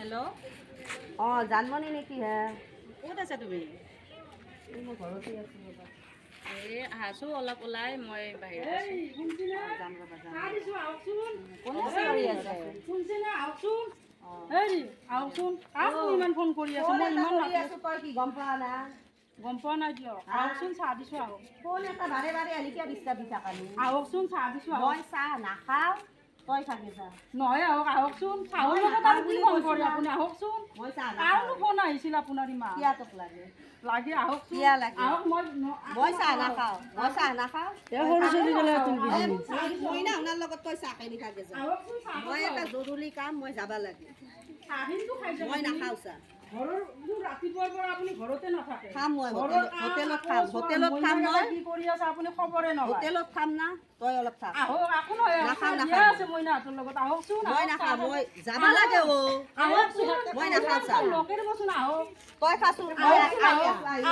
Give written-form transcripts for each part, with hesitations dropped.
Hello' Janmoni নেকি হে? ক'ত আছা তুমি? মই ঘৰতে আছোঁ ৰ'বা। এই আছোঁ অলপ ওলাই, মই বাহিৰত আছোঁ। যাম ৰ'বা যাম। কোনে কৰি আছে? ইমান ফোন কৰি আছো মই ইমান কৰি আছোঁ, তই কি গম পোৱা না? গম পোৱা নাই দিয়ক। আহকচোন চাহ দিছো আহক। ফোন এটা বাৰে বাৰে আহি কিয় ডিষ্টাৰ্ব দি থাকা নো? আহকচোন চাহ দিছো আহক। মই চাহ নাখাওঁ, তই খাবি চাহ। নহয় আহকচোন চাহৰ লগত আৰু কি ফোন কৰে আপুনি আহকচোন। মই চাহ কাৰনো নাখাওঁ। ফোন আহিছিল আপোনাৰ ইমান? কিয় তোক লাগে? লাগে আহকচোন। কিয় লাগে? আহক মই চাহ নাখাওঁ, মই চাহ নাখাওঁ। সৰু ছোৱালী গ'লে মই না আপোনাৰ লগত তই চাহ খাই নাথাকে যা। আহকচোন চাহ মই এটা জৰুৰী কাম, মই যাব লাগে। চাহিনটো খাইছে মই নাখাওঁ চাহ। ঘৰৰ ৰাতিপুৱাৰ পৰা আপুনি ঘৰতে নাথাকে। খাম মই ঘৰৰ হোটেলত খাম, আকৌ হোটেলত খাম মই। কি কৰি আছে আপুনি খবৰে নহয়। হোটেলত খাম না, তই অলপ খা। আহক আকৌ নহয় নাখাওঁ, বিয়া নাখাওঁ। আছে মইনাহঁতৰ লগত আহকচোন। মই নাখাওঁ, মই যাব লাগে আহকচোন মই নাখাওঁ চাহ। লগে দিবচোন আহক। তই খাচোন,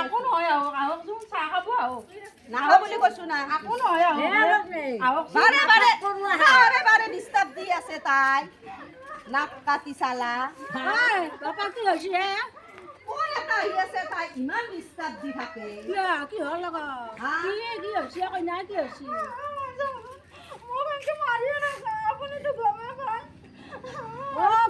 আকৌ নহয় আহকচোন চাহ খাব আহক। নাখাওঁ বুলি কৈছো না। আকৌ নহয় আহক। বাৰে বাৰে ডিষ্টাৰ্ব দি আছে তাই। নাক কাটি চালা। কি হৈছে কোন এটা আহি আছে, তাই ইমান ডিষ্টাৰ্ব দি থাকে। কিহৰ লগত হা? কি হৈছে কইনা কি হৈছে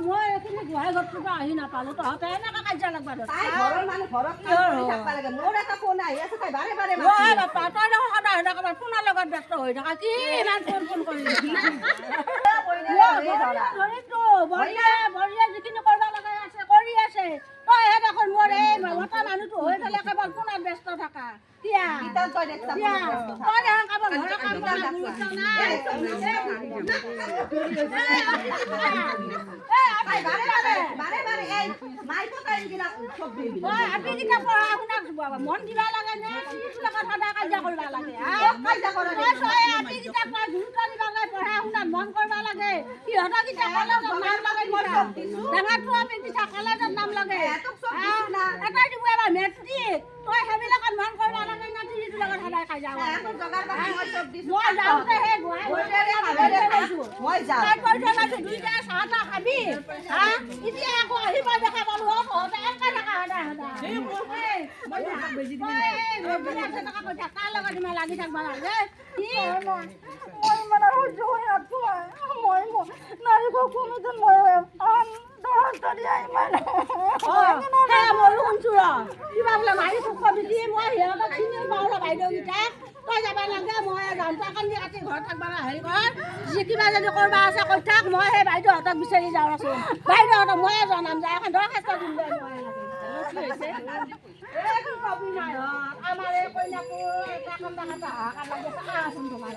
মই এইখিনি গোহাঁই ঘৰটোৰ পৰা আহি নাপালো তহঁতে এনেকে কাজিয়া লাগবা তাই ঘৰৰ মানুহ ঘৰত কাম কৰি থাকবা লাগে। মোৰ এটা ফোন আহি আছে, তাই বাৰে বাৰে মাতি আছে। বাপা তই দেখোন সদায় সদায় ফোনৰ লগত ব্যস্ত হৈ থাকা কি ইমান ফোন কৰি ধৰিতো বৰিয়া যিখিনি কৰিব লগা আছে কৰি আছে তইহে দেখোন মোৰ এই মতা মানুহটো হৈ পেলাই কেৱল ফোনত ব্যস্ত থাকা কিয়া ইতান তই দেখছা কিয়া ফোনত ব্যস্ত থাকা। তই দেখোন কামৰ ঘৰৰ কাম কৰা গুৰুত্ব নাই তাই বাৰে বাৰে এই মাইকো টাইম বিলাক চব দি দিলে। আপনি কিটা পঢ়া শুনা মন দিবা লাগে নে সিটোৰ লগত সদায় কাজিয়া কৰিব লাগে কাজিয়া কৰা আপনি কিটা গুৰুত্ব দিবা লাগে পঢ়া শুনাত মন কৰিব লাগে সিহঁতৰ কিটা কলেজত নাম লাগে ডাঙৰটো আমি কিটা কলেজত নাম লাগে এটা দিব এবাৰ মেট্ৰিক তই সেইবিলাকত মন কৰিব লাগে না সিটোৰ লগত সদায় কাজিয়া কৰা মই যাওঁতে সেই মই যাওঁ। তই কৈ থৈ গৈছো দুইটাই চাহ তাহ খাবি এতিয়া আকৌ আহিব দেখা পালো তহঁতে একে থকা সদায় কাৰ লগত ইমান লাগি থাকিব লাগে ময়ো শুনছো কিবা বোলে মাৰি কবি দি মই সিহঁতক চিনি পাওঁ বাইদেউকেইটাক তই যাব লাগে মই যাওঁতে কান্দি কাটি ঘৰত থাকবা হেৰি কৰ যি কিবা যদি কৰিব আছে কৈ থাক মই সেই বাইদেউহঁতক বিচাৰি যাওঁ আছো বাইদেউহঁতক ময়ে জনাম যায় এখন দৰখাস্ত দিম দে আমাৰ এই কইনাকো কান্দা কাটা হাহাকাৰ লাগি আছে আহাচোন তোমাৰ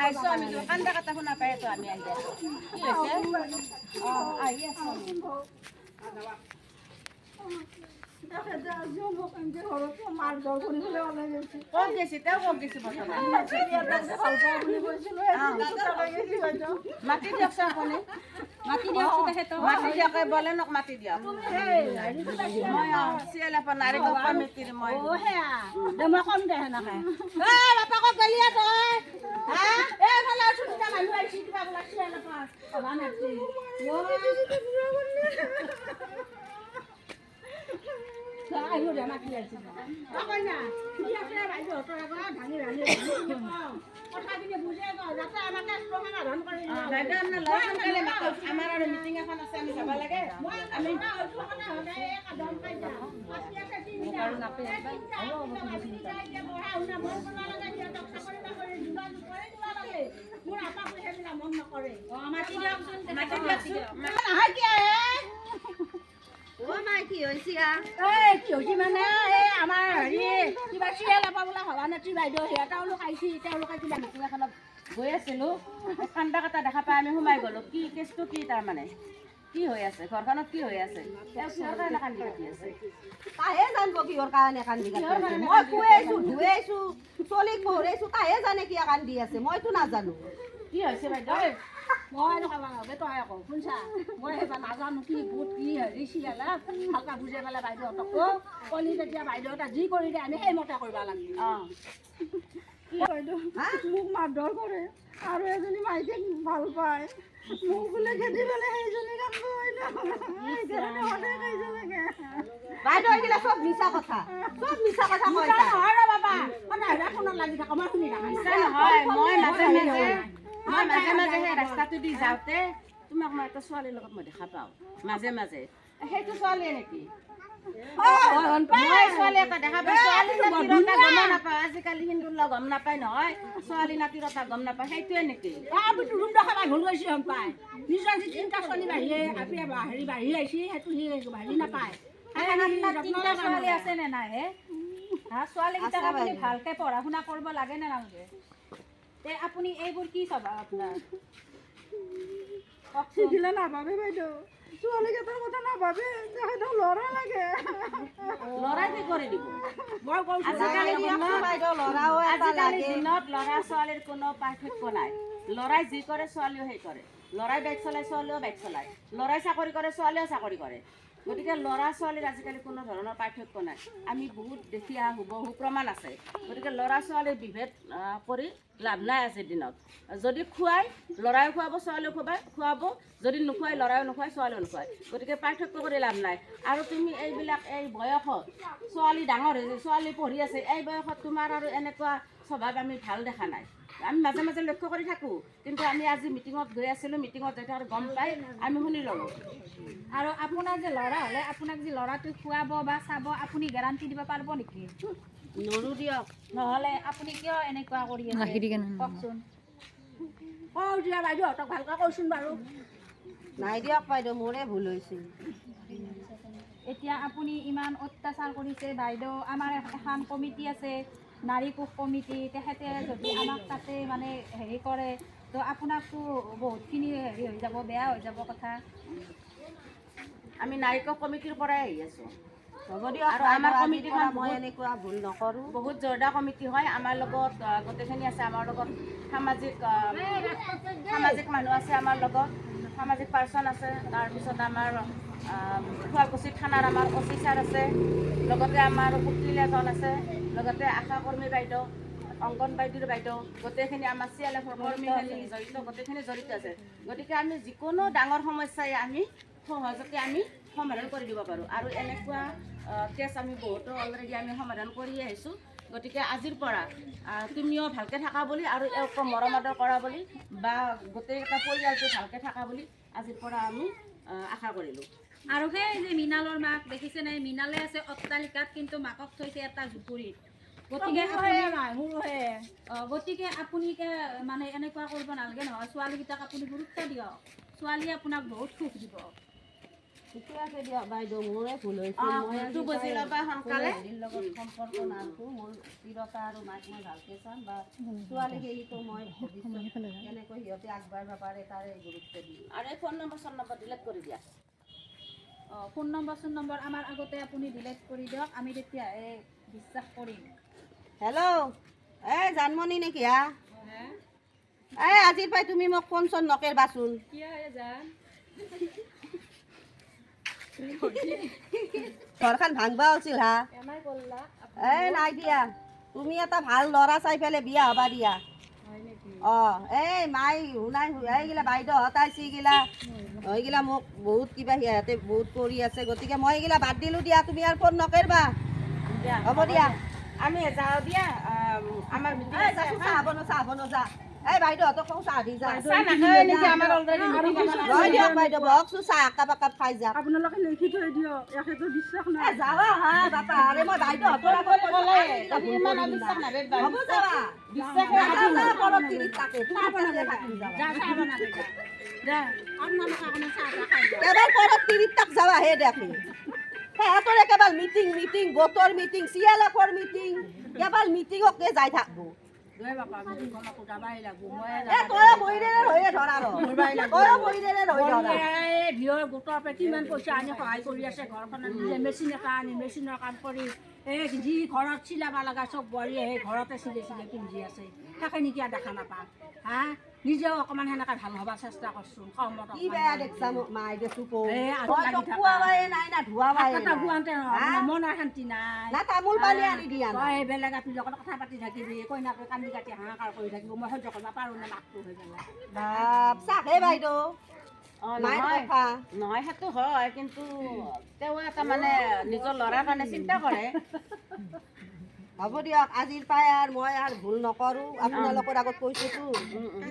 আহিছোঁ আমি কান্দা কাটা শুনা পাই আছোঁ আমি আহি আছোঁ। কি হৈছে? আহি আছো ক'ত গৈছে তেওঁ ক'ত গৈছে প্ৰথমে মাতি দিয়কচোন আপুনি মাতি দিয়কচোন তেখেতক মাতি দিয়ক বলেনক মাতি দিয়ক মই চিৰিয়েল এখন নাৰীগৰ কমিটিৰ মই মই কম দে সেনেকে বাপাকক গেলি তই এইফালে চুটিটা মানুহ আহিছে কিবা বোলা চিৰিয়েল আহিব দে মাতি আহিছে কইনা ঠিক আছে বাইদেউহঁতৰ আগত ভাঙি ভাঙি কথাখিনি বুজে যাতে আমাকে সমাধান কৰি বাইদেউ আপোনাৰ ল'ৰা সোনকালে মাতক আমাৰ আৰু মিটিং এখন আছে আমি যাব লাগে আমি কি হৈছে কি হৈছে মানে এই আমাৰ হেৰি কিবা চিৰিয়েল বোলা সভানেত্ৰী বাইদেউ সেয়া তেওঁলোক আহিছে তেওঁলোকে কিবা মিটিং এখনত গৈ আছিলোঁ কান্দা কাটা দেখা পাই আমি সোমাই গ'লোঁ কি কেছটো কি তাৰমানে কি হৈ আছে ঘৰখনত কি হৈ আছে তেওঁ কিহৰ কাৰণে কান্দি কাটি আছে তাইহে জানিব কিহৰ কাৰণে কান্দি কাটি আছে। মই শুই আছো ধুই আছো চলিক পঢ়াইছো তাইহে জানে কিয় কান্দি আছে মইতো নাজানো। কি হৈছে বাইদেউ মই এনেকুৱা তই আকৌ শুনছা মই সেইবাৰ নাজানো কি ভূত কি হেৰি চিৰিয়েলে ভালকৈ বুজাই পেলাই বাইদেউহঁতকো কলি তেতিয়া বাইদেউহঁতে যি কৰি দিয়ে আমি সেইমতে কৰিব লাগিব অঁ বাইদেউ মোক মাৰধৰ কৰে আৰু এজনী মাইকীক ভাল পায় মোক বোলে খেদি পেলাই সেইজনী কাম কৰিলে সেইকাৰণে সদায় কাজিয়া লাগে বাইদেউ এইগিলা চব মিছা কথা কৈ তাই। নহয় ৰ বাবা সদায় ফোনত লাগি থাকা মই শুনি থাকা মিছা নহয়, মই মাজে মাজে সেই ৰাস্তাটো দি যাওঁতে তোমাক মই এটা ছোৱালীৰ লগত মই দেখা পাওঁ মাজে মাজে। সেইটো ছোৱালীয়ে নেকি? মই ছোৱালী এটা দেখা পাওঁ, ছোৱালী নাতিৰতা গম নাপাওঁ। আজিকালি হিন্দুৰ লগ গম নাপায় নহয়, ছোৱালী নাতিৰতা গম নাপায়, সেইটোৱে নেকি? আমি ৰুম দেখাবাই ভুল গৈছে গম পায় নিজৰ যি তিনিটা ছোৱালী বাঢ়িয়ে আপুনি বাঢ়ি আহিছে সেইটো সি বাঢ়ি নাপায় তিনিটা ছোৱালী আছে নে নাই হে? ছোৱালীকেইটাক আপুনি ভালকে পঢ়া শুনা কৰিব লাগে নে নালাগে? তে আপুনি এইবোৰ কি চাবা আপোনাৰ? শিকিলে নাভাবে বাইদেউ ছোৱালীকেইটাৰ কথা নাভাবে সিহঁতক ল'ৰা লাগে ল'ৰাই কি কৰি দিব? মই কৈছোঁ আজিকালি বাইদেউ ল'ৰাও এটা আজিকালি লাগে। দিনত ল'ৰা ছোৱালীৰ কোনো পাৰ্থক্য নাই। ল'ৰাই যি কৰে ছোৱালীও সেই কৰে। ল'ৰাই বাইক চলায়, ছোৱালীও বাইক চলায়। ল'ৰাই চাকৰি কৰে, ছোৱালীও চাকৰি কৰে। গতিকে ল'ৰা ছোৱালীৰ আজিকালি কোনো ধৰণৰ পাৰ্থক্য নাই। আমি বহুত দেখি বহু প্ৰমাণ আছে। গতিকে ল'ৰা ছোৱালীৰ বিভেদ কৰি লাভ নাই আজিৰ দিনত। যদি খুৱাই ল'ৰাইও খুৱাব, ছোৱালীও খুৱাব, যদি নোখুৱাই ল'ৰাইও নোখুৱাই, ছোৱালীও নোখুৱাই। গতিকে পাৰ্থক্য কৰি লাভ নাই। আৰু তুমি এইবিলাক এই বয়সত ছোৱালী ডাঙৰ হৈছে, ছোৱালী পঢ়ি আছে, এই বয়সত তোমাৰ আৰু এনেকুৱা স্বভাৱ আমি ভাল দেখা নাই। আমি মাজে মাজে লক্ষ্য কৰি থাকোঁ, কিন্তু আমি আজি মিটিঙত গৈ আছিলোঁ, মিটিঙত যেতিয়া আৰু গম পাই আমি শুনি ল'লোঁ। আৰু আপোনাৰ যে ল'ৰা হ'লে আপোনাক যে ল'ৰাটোক খুৱাব বা চাব আপুনি গেৰাণ্টি দিব পাৰিব নেকি? নৰো দিয়ক। নহ'লে আপুনি কিয় এনেকুৱা কৰি আছে কওকচোন? কওঁ দিয়া বাইদেউহঁতক ভালকৈ কৈছোন বাৰু নাই দিয়ক বাইদেউ, মোৰে ভুল হৈছিল। এতিয়া আপুনি ইমান অত্যাচাৰ কৰিছে বাইদেউ। আমাৰ এখন কমিটি আছে, নাৰী কোষ কমিটি, তেখেতে যদি আমাক তাতে মানে হেৰি কৰে তো আপোনাকতো বহুতখিনি হেৰি হৈ যাব, বেয়া হৈ যাব কথা। আমি নাৰিকল কমিটিৰ পৰাই আহি আছোঁ। হ'ব দিয়ক, আৰু আমাৰ বাইদেউ, কমিটিখন আজিৰ পৰা মই বহুত- এনেকুৱা ভুল নকৰোঁ। বহুত জোৰদাৰ কমিটি হয়। আমাৰ লগত গোটেইখিনি আছে। আমাৰ লগত সামাজিক মানুহ আছে, আমাৰ লগত সামাজিক পাৰ্চন আছে। তাৰপিছত আমাৰ শুৱালকুছি থানাৰ আমাৰ অফিচাৰ ছাৰ আছে, লগতে আমাৰ উকিল এজন আছে, লগতে আশা কৰ্মী বাইদেউ, অংগনবাড়ীৰ বাইদেউ, গোটেইখিনি আমাৰ CLF-ৰ কৰ্মীখিনি জড়িত, গোটেইখিনি জড়িত আছে। গতিকে আমি যিকোনো ডাঙৰ সমস্যাই আমি সহজতে আমি সমাধান কৰি দিব পাৰোঁ। আৰু এনেকুৱা কেছ আমি বহুতো অলৰেডি আমি সমাধান কৰি আহিছোঁ। গতিকে আজিৰ পৰা তুমিও ভালকৈ থাকা বুলি আৰু এওঁকো মৰম আদৰ কৰা বুলি বা গোটেইকেইটা পৰিয়ালটো ভালকৈ থাকা বুলি আজিৰ পৰা আমি আশা কৰিলোঁ। আৰু সেই যে মৃণালৰ মাক দেখিছেনে? মৃণালে আছে অট্টালিকাত, কিন্তু মাকক থৈছে এটা জুপুৰিত। গতিকে আপুনি মানে এনেকুৱা কৰিব নালাগে নহয়। ছোৱালীকেইটাক আপুনি গুৰুত্ব দিয়ক, ছোৱালীয়ে আপোনাক বহুত সুখ দিব। ঠিকে আছে দিয়ক বাইদেউ, মোৰে ভুল হৈছিল। মই ভুলটো বুজি ল'বা সোনকালে। হেৰিৰ লগত সম্পৰ্ক নাৰাখোঁ। মোৰ স্থিৰতা আৰু মাক মই ভালকৈ চাম, বা ছোৱালী সেইটো মই কেনেকৈ সিহঁতে আগবাঢ়িব পাৰে তাৰে গুৰুত্ব দিম। আৰু এই ফোন নম্বৰ ডিলেট কৰি দিয়া। ফোন নম্বৰ আমাৰ আগতে আপুনি ডিলেট কৰি দিয়ক, আমি তেতিয়াহে বিশ্বাস কৰিম। হেল্ল', এই জানমণি নেকি হা? এই আজিৰ পৰাই তুমি মোক ফোন চোন নকৰিবাচোন। ঘৰখন ভাঙবা আছিল হা? এই নাই দিয়া, তুমি এটা ভাল ল'ৰা চাই পেলাই বিয়া হবা দিয়া। এই মাই শুনাই এইগিলা বাইদেউহঁত আইছি, এইগিলা মোক বহুত কিবা সিহঁতে বহুত কৰি আছে। গতিকে মই এইগিলা বাদ দিলোঁ দিয়া, তুমি আৰু ফোন নকৰিবা। হ'ব দিয়া, আমি যাওঁ দিয়া। আমাৰ চাহ বনো যা। এই বাইদেউহঁতক কওঁ চাহ দি যা। চাহ নাখায় নেকি? আমাৰ অলৰেডি হয় দিয়ক বাইদেউ, বহকচোন চাহ একাপ খাই যাওক। আপোনালোকে লিখি থৈ দিয়ক, এখেতৰ বিশ্বাস নাই যাবা হা বাপা, আৰে মই বাইদেউহঁতৰ আগত হ'ব যাবা। পৰত তিৰিত থাকে, তুমি তাতে থাকিম যাবা। আপোনালোকে অকণমান চাহ খাই যাওক এবাৰ পৰত তিৰিত তাক যাবা হে দেখি। সিহঁতৰ একেবাৰে মিটিং গোটৰ মিটিং, CLF-ৰ মিটিং, কেৱল মিটিঙকে যাই থাকবো। বাপা মিটিংখনকো যাবাই লাগব তই বহিৰে ৰৈয়ে ধৰা তই বহিৰে ৰৈ ধৰা। ভিঅ'ৰ গোটৰ পৰা কিমান পইচা আনি সহায় কৰি আছে ঘৰখনত। নিজে মেচিন এটা আনি মেচিনৰ কাম কৰি যি ঘৰত চিলাব লগা চব বোৱাৰীয়ে সেই ঘৰতে চিলাই পিন্ধি আছে। সেইখিনি কিয় দেখা নাপাওঁ হা? নিজেও অকণমান সেনেকৈ ভাল হ'ব চেষ্টা কৰছোঁ কমত কি বেয়া দেখছা মোক মাই দেছো কৌ এই আৰু মই লাগি তো থাকা। খোৱাবাই নাই না ধোৱাবাই এটা নাই শুৱাওঁতে হা? মনৰ শান্তি নাই না তামোল পানী আনি দিয়া না তই বেলেগ আপিৰ লগত কথা পাতি থাকিবি কইনাকে কান্দি কাটি হাহাকাৰ কৰি থাকিব মই সহ্য কৰিব পাৰোঁ নে মাকটো হৈ পেলাই বাপ চাহে বাইদেউ অঁ মাইৰ নহয় কথা নহয় সেইটো হয় কিন্তু তেওঁ এটা মানে নিজৰ ল'ৰাৰ কাৰণে চিন্তা কৰে হ'ব দিয়ক আজিৰ পৰাই আৰু মই আৰু ভুল নকৰোঁ আপোনালোকৰ আগত কৈছোঁতো উম, উম।